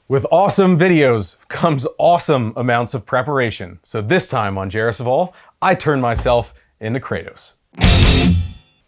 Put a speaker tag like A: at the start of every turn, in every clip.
A: With awesome videos comes awesome amounts of preparation. So this time on Jarris of All, I turned myself into Kratos.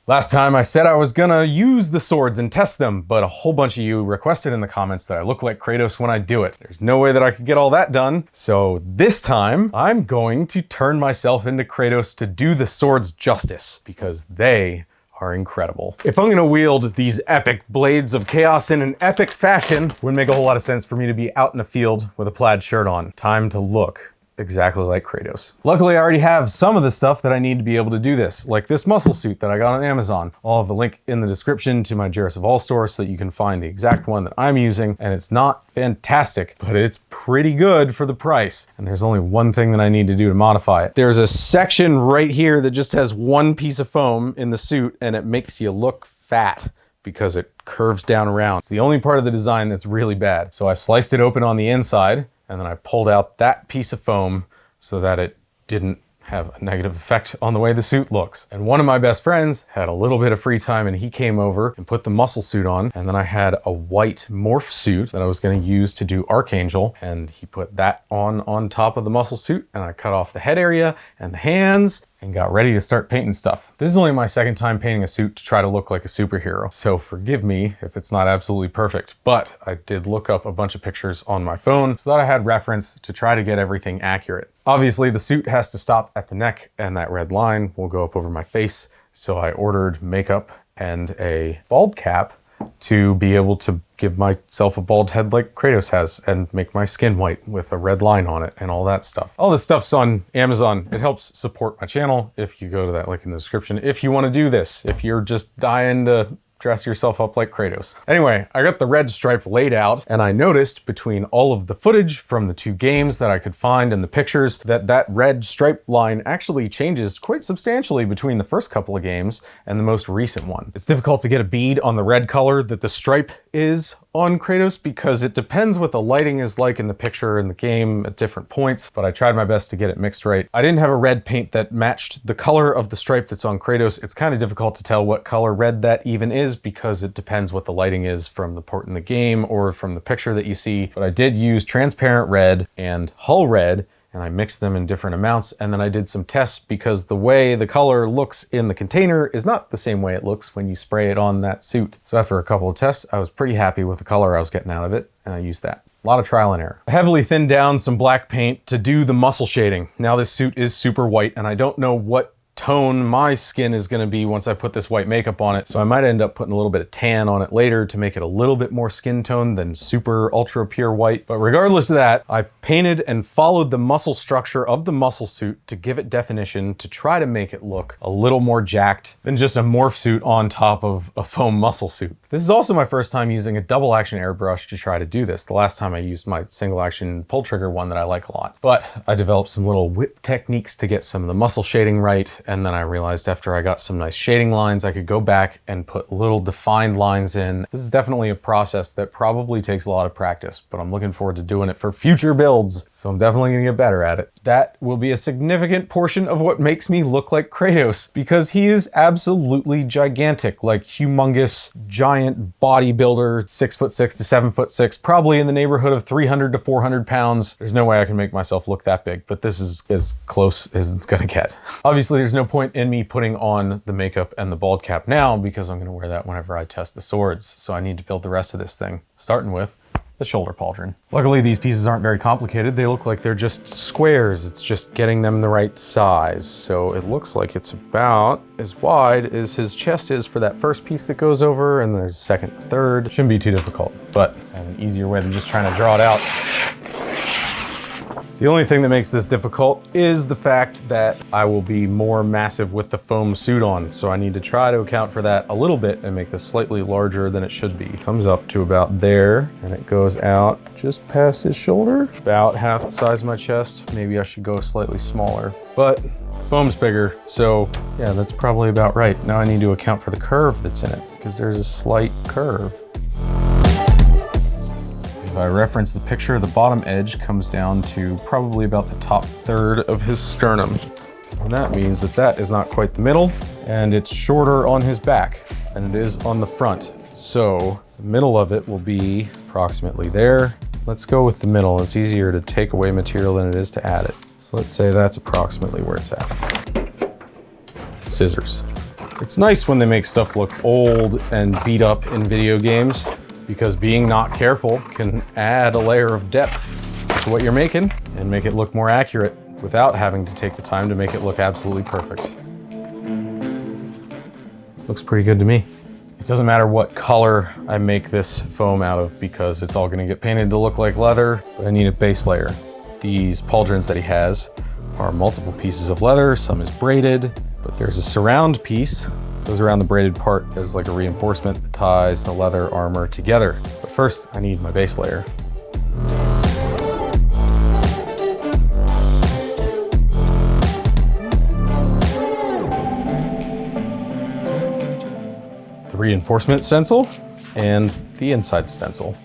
A: Last time I said I was gonna use the swords and test them, but a whole bunch of you requested in the comments that I look like Kratos when I do it. There's no way that I could get all that done. So this time, I'm going to turn myself into Kratos to do the swords justice, because they are incredible. If I'm gonna wield these epic blades of chaos in an epic fashion, it wouldn't make a whole lot of sense for me to be out in a field with a plaid shirt on. Time to look exactly like Kratos. Luckily, I already have some of the stuff that I need to be able to do this, like this muscle suit that I got on Amazon. I'll have a link in the description to my Jarris of All store so that you can find the exact one that I'm using, and it's not fantastic, but it's pretty good for the price. And there's only one thing that I need to do to modify it. There's a section right here that just has one piece of foam in the suit, and it makes you look fat because it curves down around. It's the only part of the design that's really bad. So I sliced it open on the inside, and then I pulled out that piece of foam so that it didn't have a negative effect on the way the suit looks. And one of my best friends had a little bit of free time and he came over and put the muscle suit on, and then I had a white morph suit that I was gonna use to do Archangel, and he put that on top of the muscle suit, and I cut off the head area and the hands and got ready to start painting stuff. This is only my second time painting a suit to try to look like a superhero, so forgive me if it's not absolutely perfect, but I did look up a bunch of pictures on my phone so that I had reference to try to get everything accurate. Obviously, the suit has to stop at the neck, and that red line will go up over my face, so I ordered makeup and a bald cap to be able to give myself a bald head like Kratos has and make my skin white with a red line on it and all that stuff. All this stuff's on Amazon. It helps support my channel if you go to that link in the description. If you want to do this, if you're just dying to dress yourself up like Kratos. Anyway, I got the red stripe laid out, and I noticed between all of the footage from the two games that I could find and the pictures that that red stripe line actually changes quite substantially between the first couple of games and the most recent one. It's difficult to get a bead on the red color that the stripe is on Kratos because it depends what the lighting is like in the picture and the game at different points, but I tried my best to get it mixed right. I didn't have a red paint that matched the color of the stripe that's on Kratos. It's kind of difficult to tell what color red that even is because it depends what the lighting is from the port in the game or from the picture that you see. But I did use transparent red and hull red, and I mixed them in different amounts, and then I did some tests because the way the color looks in the container is not the same way it looks when you spray it on that suit. So after a couple of tests, I was pretty happy with the color I was getting out of it, and I used that. A lot of trial and error. I heavily thinned down some black paint to do the muscle shading. Now this suit is super white, and I don't know what tone my skin is going to be once I put this white makeup on it, so I might end up putting a little bit of tan on it later to make it a little bit more skin tone than super ultra pure white. But regardless of that, I painted and followed the muscle structure of the muscle suit to give it definition to try to make it look a little more jacked than just a morph suit on top of a foam muscle suit. This is also my first time using a double action airbrush to try to do this. The last time I used my single action pull trigger one that I like a lot. But I developed some little whip techniques to get some of the muscle shading right, and then I realized after I got some nice shading lines, I could go back and put little defined lines in. This is definitely a process that probably takes a lot of practice, but I'm looking forward to doing it for future builds, so I'm definitely gonna get better at it. That will be a significant portion of what makes me look like Kratos, because he is absolutely gigantic, like humongous, giant bodybuilder, 6'6" to 7'6", probably in the neighborhood of 300 to 400 pounds. There's no way I can make myself look that big, but this is as close as it's gonna get. Obviously, there's no point in me putting on the makeup and the bald cap now because I'm gonna wear that whenever I test the swords. So I need to build the rest of this thing, starting with the shoulder pauldron. Luckily, these pieces aren't very complicated. They look like they're just squares. It's just getting them the right size. So it looks like it's about as wide as his chest is for that first piece that goes over, and there's second, third. Shouldn't be too difficult, but I have an easier way than just trying to draw it out. The only thing that makes this difficult is the fact that I will be more massive with the foam suit on, so I need to try to account for that a little bit and make this slightly larger than it should be. Comes up to about there, and it goes out just past his shoulder, about half the size of my chest. Maybe I should go slightly smaller, but foam's bigger, so yeah, that's probably about right. Now I need to account for the curve that's in it, because there's a slight curve. If I reference the picture, the bottom edge comes down to probably about the top third of his sternum. And that means that that is not quite the middle, and it's shorter on his back than it is on the front. So the middle of it will be approximately there, Let's go with the middle. It's easier to take away material than it is to add it. So let's say that's approximately where it's at. Scissors. It's nice when they make stuff look old and beat up in video games, because being not careful can add a layer of depth to what you're making and make it look more accurate without having to take the time to make it look absolutely perfect. Looks pretty good to me. It doesn't matter what color I make this foam out of, because it's all gonna get painted to look like leather, but I need a base layer. These pauldrons that he has are multiple pieces of leather, some is braided, but there's a surround piece that goes around the braided part as like a reinforcement that ties the leather armor together. But first, I need my base layer. The reinforcement stencil and the inside stencil.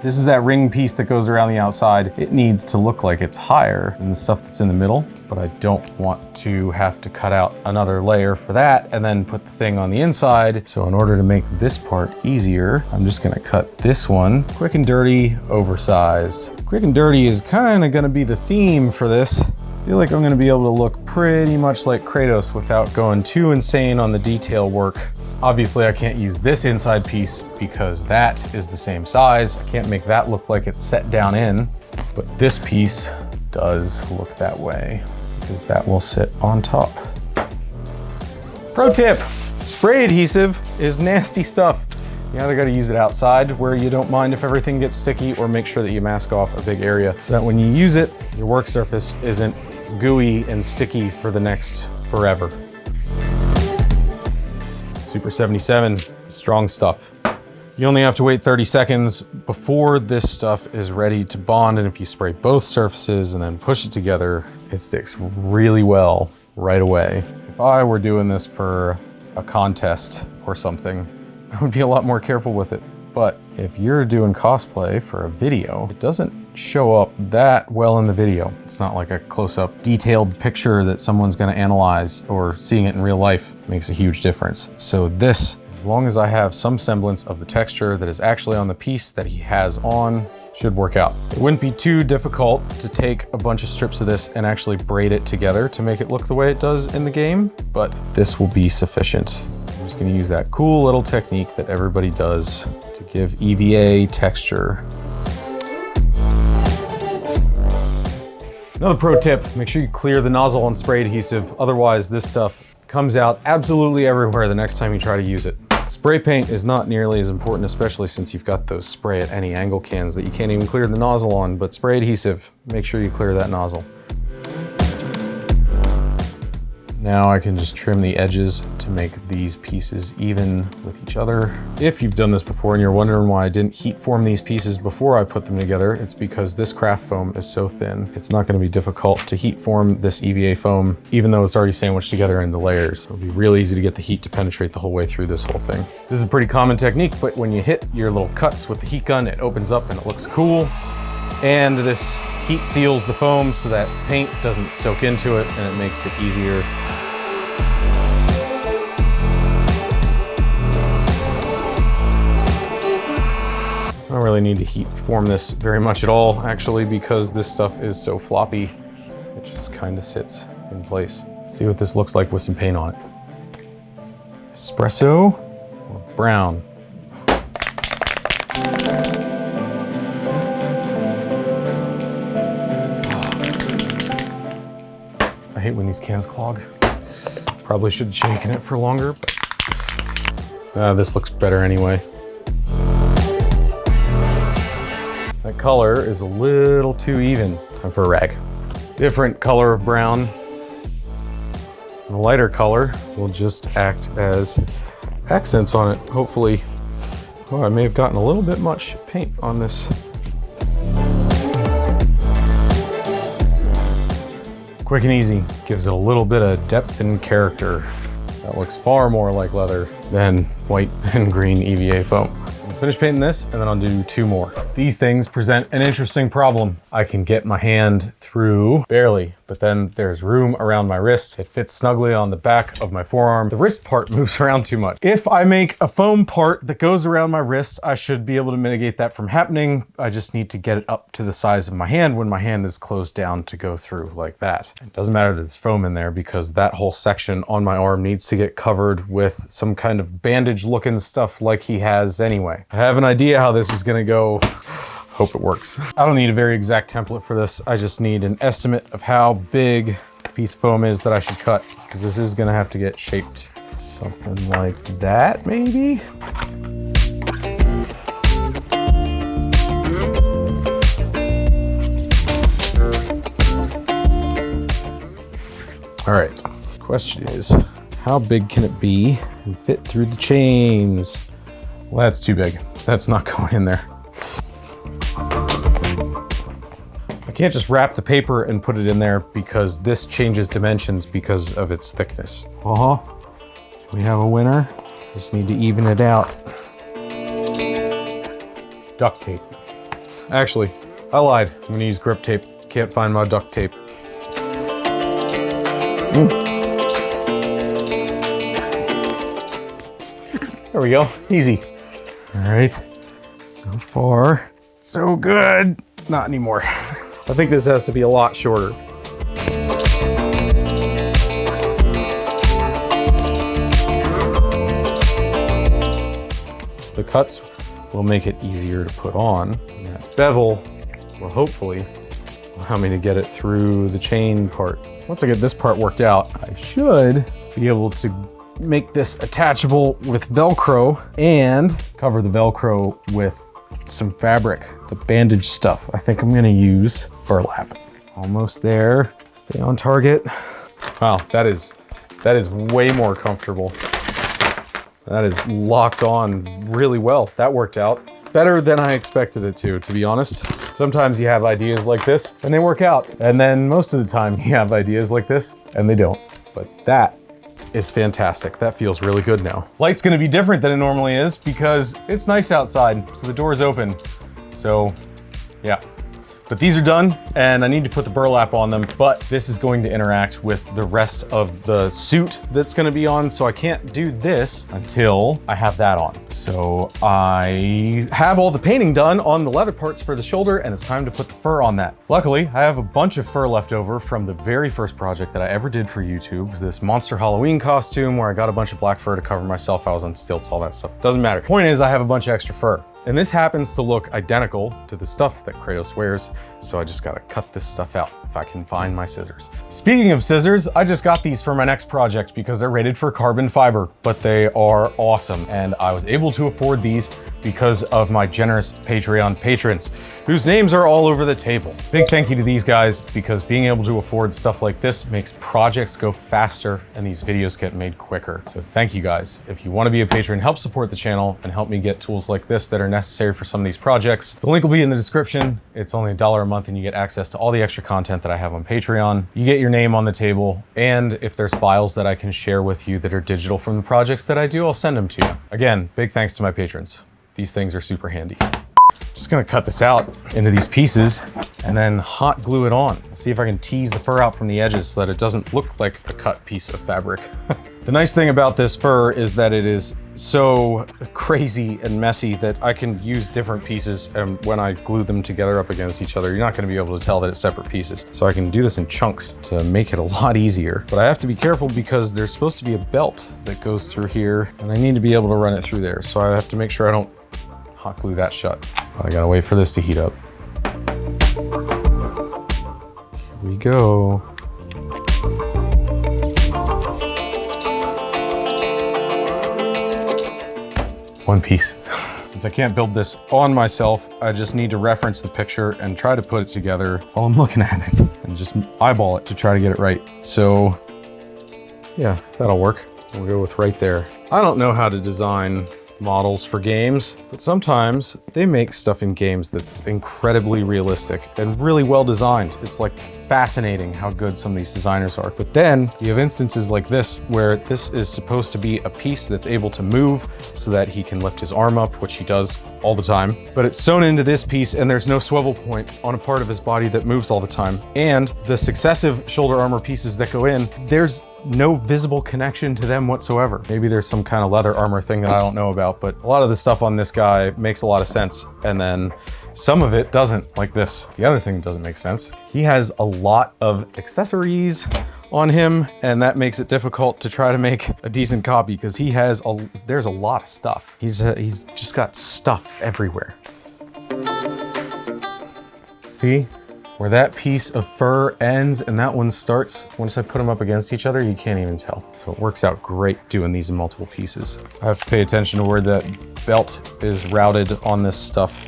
A: This is that ring piece that goes around the outside. It needs to look like it's higher than the stuff that's in the middle, but I don't want to have to cut out another layer for that and then put the thing on the inside. So in order to make this part easier, I'm just gonna cut this one quick and dirty, oversized. Quick and dirty is kind of gonna be the theme for this. I feel like I'm gonna be able to look pretty much like Kratos without going too insane on the detail work. Obviously, I can't use this inside piece because that is the same size. I can't make that look like it's set down in, but this piece does look that way because that will sit on top. Pro tip, spray adhesive is nasty stuff. You either gotta use it outside where you don't mind if everything gets sticky, or make sure that you mask off a big area so that when you use it, your work surface isn't gooey and sticky for the next forever. Super 77, strong stuff. You only have to wait 30 seconds before this stuff is ready to bond, and if you spray both surfaces and then push it together, it sticks really well right away. If I were doing this for a contest or something, I would be a lot more careful with it. But if you're doing cosplay for a video, it doesn't show up that well in the video. It's not like a close-up detailed picture that someone's gonna analyze, or seeing it in real life makes a huge difference. So this, as long as I have some semblance of the texture that is actually on the piece that he has on, should work out. It wouldn't be too difficult to take a bunch of strips of this and actually braid it together to make it look the way it does in the game, but this will be sufficient. I'm just gonna use that cool little technique that everybody does to give EVA texture. Another pro tip, make sure you clear the nozzle on spray adhesive, otherwise this stuff comes out absolutely everywhere the next time you try to use it. Spray paint is not nearly as important, especially since you've got those spray at any angle cans that you can't even clear the nozzle on, but spray adhesive, make sure you clear that nozzle. Now I can just trim the edges to make these pieces even with each other. If you've done this before and you're wondering why I didn't heat form these pieces before I put them together, it's because this craft foam is so thin. It's not going to be difficult to heat form this EVA foam, even though it's already sandwiched together into layers. It'll be real easy to get the heat to penetrate the whole way through this whole thing. This is a pretty common technique, but when you hit your little cuts with the heat gun, it opens up and it looks cool. And this heat seals the foam so that paint doesn't soak into it, and it makes it easier. I don't really need to heat form this very much at all, actually, because this stuff is so floppy. It just kind of sits in place. See what this looks like with some paint on it. Espresso or brown? I hate when these cans clog. Probably should have shaken it for longer, but this looks better anyway. That color is a little too even. Time for a rag. Different color of brown. And a lighter color will just act as accents on it, hopefully. Oh, I may have gotten a little bit much paint on this. Quick and easy, gives it a little bit of depth and character. That looks far more like leather than white and green EVA foam. I'll finish painting this and then I'll do two more. These things present an interesting problem. I can get my hand through, barely, but then there's room around my wrist. It fits snugly on the back of my forearm. The wrist part moves around too much. If I make a foam part that goes around my wrist, I should be able to mitigate that from happening. I just need to get it up to the size of my hand when my hand is closed down to go through like that. It doesn't matter that there's foam in there because that whole section on my arm needs to get covered with some kind of bandage looking stuff like he has anyway. I have an idea how this is gonna go. Hope it works. I don't need a very exact template for this. I just need an estimate of how big a piece of foam is that I should cut, because this is gonna have to get shaped. Something like that, maybe? All right, question is, how big can it be and fit through the chains? Well, that's too big. That's not going in there. I can't just wrap the paper and put it in there because this changes dimensions because of its thickness. We have a winner. Just need to even it out. Duct tape. Actually, I lied. I'm gonna use grip tape. Can't find my duct tape. There we go, easy. All right, so far, so good. Not anymore. I think this has to be a lot shorter. The cuts will make it easier to put on. And that bevel will hopefully allow me to get it through the chain part. Once I get this part worked out, I should be able to make this attachable with Velcro and cover the Velcro with some fabric, the bandage stuff. I think I'm gonna use burlap. Almost there, stay on target. Wow, that is way more comfortable. That is locked on really well. That worked out better than I expected it to be honest. Sometimes you have ideas like this and they work out. And then most of the time you have ideas like this and they don't. But that is fantastic. That feels really good now. Light's gonna be different than it normally is because it's nice outside, so the door is open. So, yeah. But these are done, and I need to put the burlap on them, but this is going to interact with the rest of the suit that's gonna be on, so I can't do this until I have that on. So I have all the painting done on the leather parts for the shoulder, and it's time to put the fur on that. Luckily, I have a bunch of fur left over from the very first project that I ever did for YouTube, this monster Halloween costume where I got a bunch of black fur to cover myself. I was on stilts, all that stuff. Doesn't matter. Point is, I have a bunch of extra fur. And this happens to look identical to the stuff that Kratos wears, so I just gotta cut this stuff out if I can find my scissors. Speaking of scissors, I just got these for my next project because they're rated for carbon fiber, but they are awesome. And I was able to afford these because of my generous Patreon patrons, whose names are all over the table. Big thank you to these guys, because being able to afford stuff like this makes projects go faster and these videos get made quicker. So thank you guys. If you want to be a patron, help support the channel and help me get tools like this that are necessary for some of these projects. The link will be in the description. It's only $1 a month and you get access to all the extra content that I have on Patreon. You get your name on the table, and if there's files that I can share with you that are digital from the projects that I do, I'll send them to you. Again, big thanks to my patrons. These things are super handy. Just gonna cut this out into these pieces and then hot glue it on. See if I can tease the fur out from the edges so that it doesn't look like a cut piece of fabric. The nice thing about this fur is that it is so crazy and messy that I can use different pieces, and when I glue them together up against each other, you're not gonna be able to tell that it's separate pieces. So I can do this in chunks to make it a lot easier. But I have to be careful because there's supposed to be a belt that goes through here, and I need to be able to run it through there. So I have to make sure I don't hot glue that shut. I gotta wait for this to heat up. Here we go. One piece. Since I can't build this on myself, I just need to reference the picture and try to put it together while I'm looking at it and just eyeball it to try to get it right. So yeah, that'll work. We'll go with right there. I don't know how to design models for games, but sometimes they make stuff in games that's incredibly realistic and really well designed. It's like fascinating how good some of these designers are. But then you have instances like this, where this is supposed to be a piece that's able to move so that he can lift his arm up, which he does all the time. But it's sewn into this piece and there's no swivel point on a part of his body that moves all the time. And the successive shoulder armor pieces that go in, there's no visible connection to them whatsoever. Maybe there's some kind of leather armor thing that I don't know about, but a lot of the stuff on this guy makes a lot of sense. And then some of it doesn't, like this. The other thing that doesn't make sense. He has a lot of accessories on him, and that makes it difficult to try to make a decent copy because there's a lot of stuff. He's just got stuff everywhere. See? Where that piece of fur ends and that one starts, once I put them up against each other, you can't even tell. So it works out great doing these in multiple pieces. I have to pay attention to where that belt is routed on this stuff.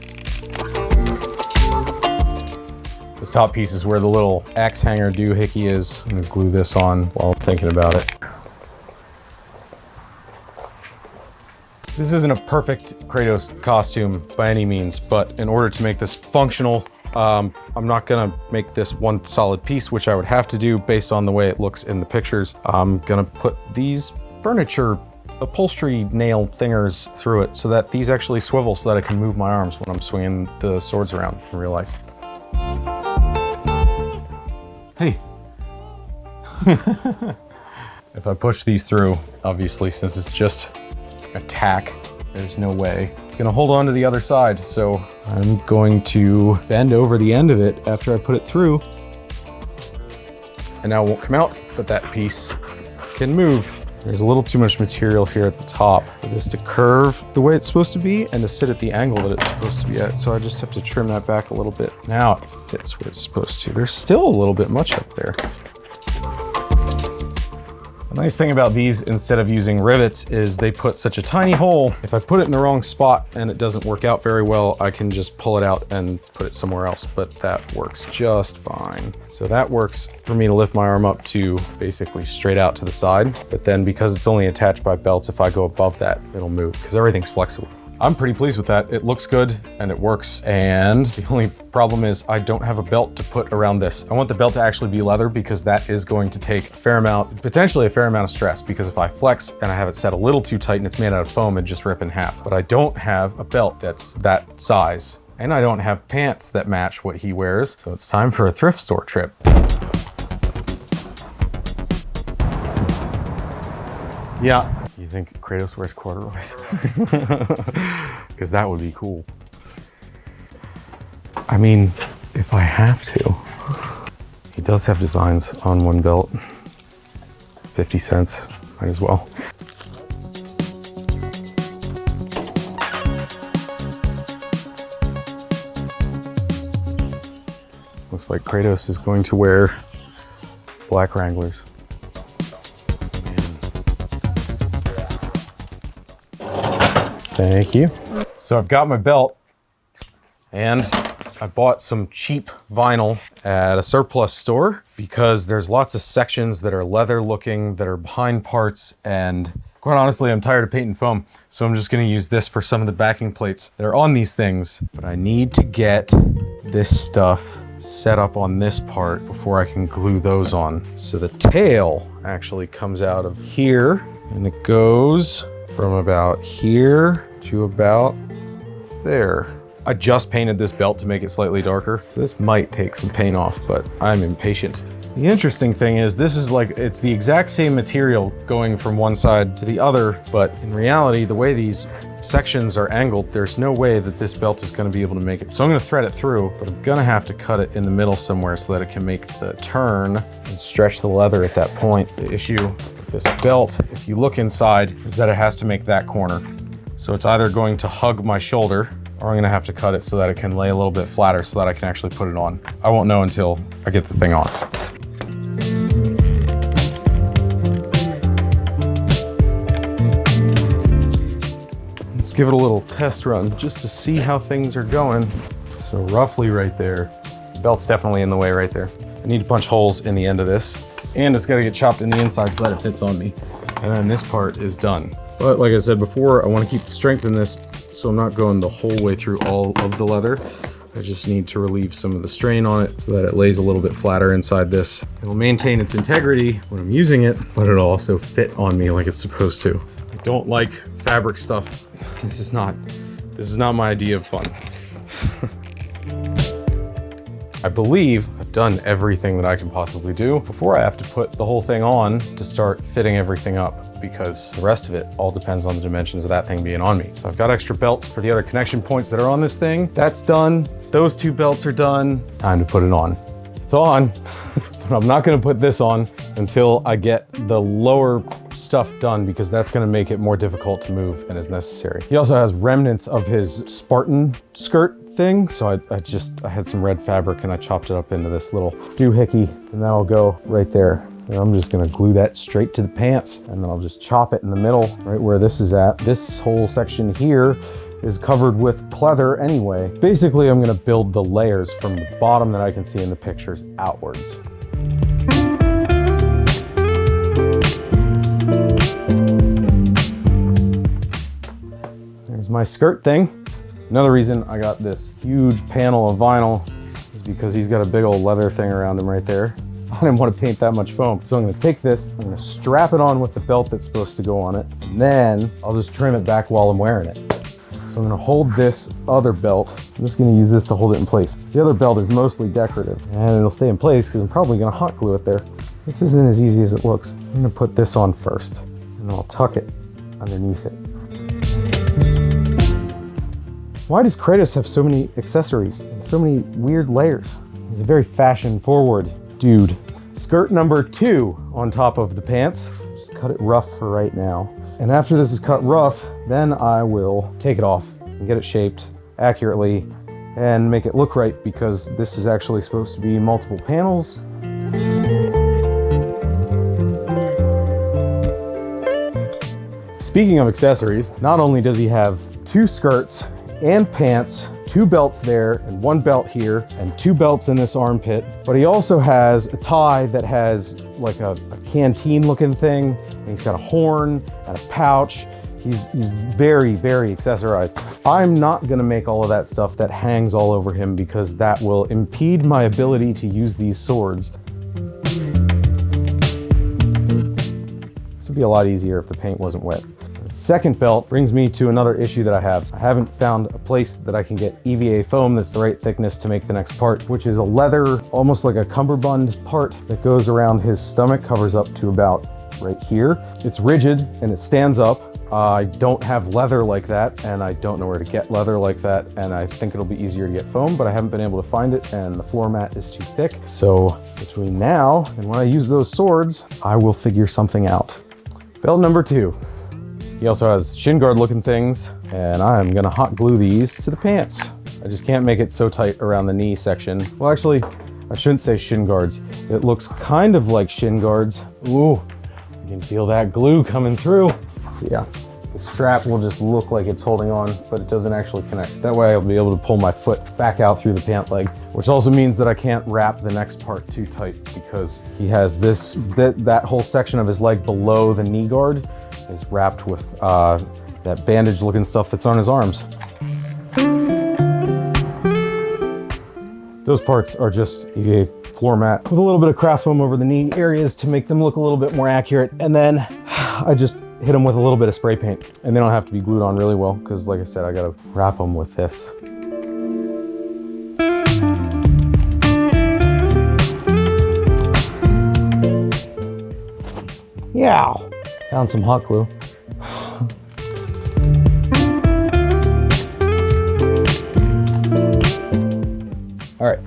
A: This top piece is where the little axe hanger doohickey is. I'm gonna glue this on while thinking about it. This isn't a perfect Kratos costume by any means, but in order to make this functional, I'm not gonna make this one solid piece, which I would have to do based on the way it looks in the pictures. I'm gonna put these furniture upholstery nail thingers through it so that these actually swivel so that I can move my arms when I'm swinging the swords around in real life. Hey. If I push these through, obviously, since it's just a tack, there's no way it's gonna hold on to the other side. So I'm going to bend over the end of it after I put it through. And now it won't come out, but that piece can move. There's a little too much material here at the top for this to curve the way it's supposed to be and to sit at the angle that it's supposed to be at. So I just have to trim that back a little bit. Now it fits where it's supposed to. There's still a little bit much up there. The nice thing about these, instead of using rivets, is they put such a tiny hole. If I put it in the wrong spot and it doesn't work out very well, I can just pull it out and put it somewhere else, but that works just fine. So that works for me to lift my arm up to basically straight out to the side. But then because it's only attached by belts, if I go above that, it'll move because everything's flexible. I'm pretty pleased with that. It looks good and it works. And the only problem is I don't have a belt to put around this. I want the belt to actually be leather because that is going to take a fair amount, potentially a fair amount of stress, because if I flex and I have it set a little too tight and it's made out of foam, it'd just rip in half. But I don't have a belt that's that size. And I don't have pants that match what he wears. So it's time for a thrift store trip. Yeah. You think Kratos wears corduroys? Because that would be cool. I mean, if I have to. He does have designs on one belt. 50 cents, might as well. Looks like Kratos is going to wear black Wranglers. Thank you. So I've got my belt and I bought some cheap vinyl at a surplus store because there's lots of sections that are leather looking, that are behind parts, and quite honestly, I'm tired of painting foam. So I'm just gonna use this for some of the backing plates that are on these things. But I need to get this stuff set up on this part before I can glue those on. So the tail actually comes out of here and it goes from about here to about there. I just painted this belt to make it slightly darker, so this might take some paint off, but I'm impatient. The interesting thing is this is like, it's the exact same material going from one side to the other, but in reality, the way these sections are angled, there's no way that this belt is gonna be able to make it. So I'm gonna thread it through, but I'm gonna have to cut it in the middle somewhere so that it can make the turn and stretch the leather at that point. The issue with this belt, if you look inside, is that it has to make that corner. So it's either going to hug my shoulder, or I'm gonna have to cut it so that it can lay a little bit flatter so that I can actually put it on. I won't know until I get the thing on. Let's give it a little test run just to see how things are going. So roughly right there. Belt's definitely in the way right there. I need to punch holes in the end of this, and it's gotta get chopped in the inside so that it fits on me. And then this part is done. But like I said before, I want to keep the strength in this, so I'm not going the whole way through all of the leather. I just need to relieve some of the strain on it so that it lays a little bit flatter inside this. It'll maintain its integrity when I'm using it, but it'll also fit on me like it's supposed to. I don't like fabric stuff. This is not my idea of fun. I believe I've done everything that I can possibly do before I have to put the whole thing on to start fitting everything up, because the rest of it all depends on the dimensions of that thing being on me. So I've got extra belts for the other connection points that are on this thing. That's done. Those 2 belts are done. Time to put it on. It's on, but I'm not gonna put this on until I get the lower stuff done, because that's gonna make it more difficult to move than is necessary. He also has remnants of his Spartan skirt thing, so I had some red fabric and I chopped it up into this little doohickey, and that'll go right there. And I'm just gonna glue that straight to the pants, and then I'll just chop it in the middle, right where this is at. This whole section here is covered with pleather anyway. Basically, I'm gonna build the layers from the bottom that I can see in the pictures outwards. There's my skirt thing. Another reason I got this huge panel of vinyl is because he's got a big old leather thing around him right there. I didn't want to paint that much foam. So I'm gonna take this, I'm gonna strap it on with the belt that's supposed to go on it, and then I'll just trim it back while I'm wearing it. So I'm gonna hold this other belt. I'm just gonna use this to hold it in place. The other belt is mostly decorative, and it'll stay in place because I'm probably gonna hot glue it there. This isn't as easy as it looks. I'm gonna put this on first, and then I'll tuck it underneath it. Why does Kratos have so many accessories and so many weird layers? He's a very fashion-forward dude. Skirt number 2 on top of the pants. Just cut it rough for right now. And after this is cut rough, then I will take it off and get it shaped accurately and make it look right, because this is actually supposed to be multiple panels. Speaking of accessories, not only does he have 2 skirts and pants, 2 belts there, and 1 belt here, and 2 belts in this armpit, but he also has a tie that has like a canteen looking thing, and he's got a horn and a pouch. He's very, very accessorized. I'm not gonna make all of that stuff that hangs all over him, because that will impede my ability to use these swords. This would be a lot easier if the paint wasn't wet. Second belt brings me to another issue that I have. I haven't found a place that I can get EVA foam that's the right thickness to make the next part, which is a leather, almost like a cummerbund part that goes around his stomach, covers up to about right here. It's rigid and it stands up. I don't have leather like that, and I don't know where to get leather like that, and I think it'll be easier to get foam, but I haven't been able to find it, and the floor mat is too thick. So between now and when I use those swords, I will figure something out. Belt number 2. He also has shin guard looking things, and I'm gonna hot glue these to the pants. I just can't make it so tight around the knee section. Well, actually, I shouldn't say shin guards. It looks kind of like shin guards. Ooh, you can feel that glue coming through. So yeah, the strap will just look like it's holding on, but it doesn't actually connect. That way I'll be able to pull my foot back out through the pant leg, which also means that I can't wrap the next part too tight, because he has this, that whole section of his leg below the knee guard is wrapped with that bandage looking stuff that's on his arms. Those parts are just EVA floor mat with a little bit of craft foam over the knee areas to make them look a little bit more accurate. And then I just hit them with a little bit of spray paint, and they don't have to be glued on really well, because like I said, I gotta wrap them with this. Yeah. Found some hot glue. All right,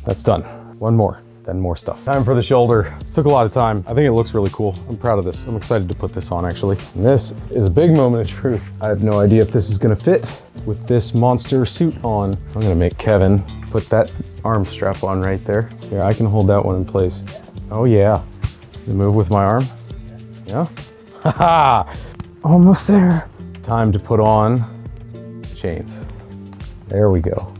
A: that's done. One more, then more stuff. Time for the shoulder. This took a lot of time. I think it looks really cool. I'm proud of this. I'm excited to put this on, actually. And this is a big moment of truth. I have no idea if this is gonna fit with this monster suit on. I'm gonna make Kevin put that arm strap on right there. Here, I can hold that one in place. Oh yeah. Does it move with my arm? Yeah? Haha! Almost there. Time to put on chains. There we go.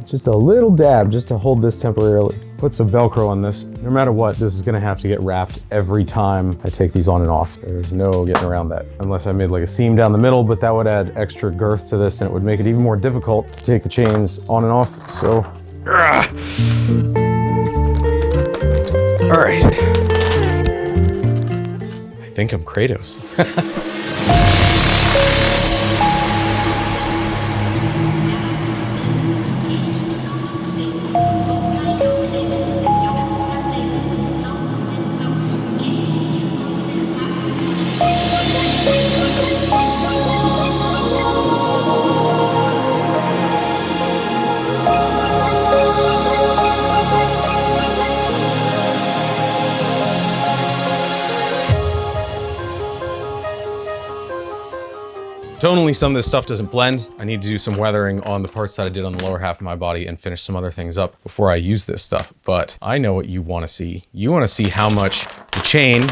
A: Just a little dab just to hold this temporarily. put some Velcro on this. No matter what, this is gonna have to get wrapped every time I take these on and off. There's no getting around that. Unless I made like a seam down the middle, but that would add extra girth to this and it would make it even more difficult to take the chains on and off, so. All right. I think I'm Kratos. Tonally, some of this stuff doesn't blend. I need to do some weathering on the parts that I did on the lower half of my body and finish some other things up before I use this stuff. But I know what you want to see. You want to see how much the chain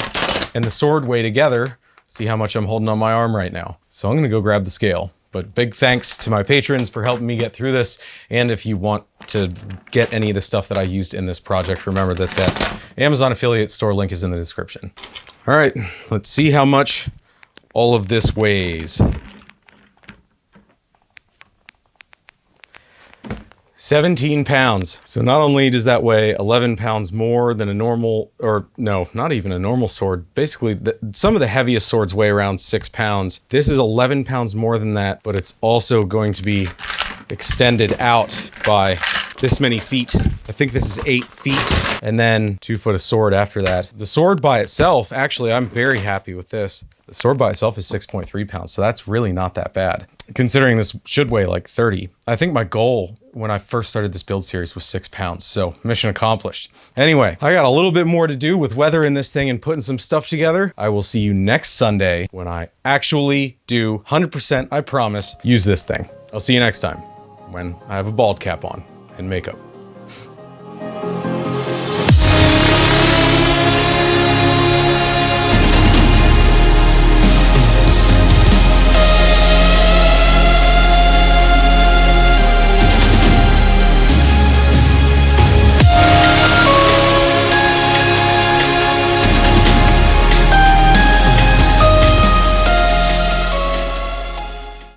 A: and the sword weigh together. See how much I'm holding on my arm right now. So I'm gonna go grab the scale. But big thanks to my patrons for helping me get through this. And if you want to get any of the stuff that I used in this project, remember that that Amazon affiliate store link is in the description. All right, let's see how much all of this weighs. 17 pounds. So not only does that weigh 11 pounds more than a normal, or no, not even a normal sword. Basically, some of the heaviest swords weigh around 6 pounds. This is 11 pounds more than that, but it's also going to be extended out by this many feet. I think this is 8 feet, and then 2 foot of sword after that. The sword by itself, actually, I'm very happy with this. The sword by itself is 6.3 pounds, so that's really not that bad, considering this should weigh like 30. I think my goal when I first started this build series was 6 pounds, so mission accomplished. Anyway, I got a little bit more to do with weathering this thing and putting some stuff together. I will see you next Sunday when I actually do 100%, I promise, use this thing. I'll see you next time when I have a bald cap on and makeup.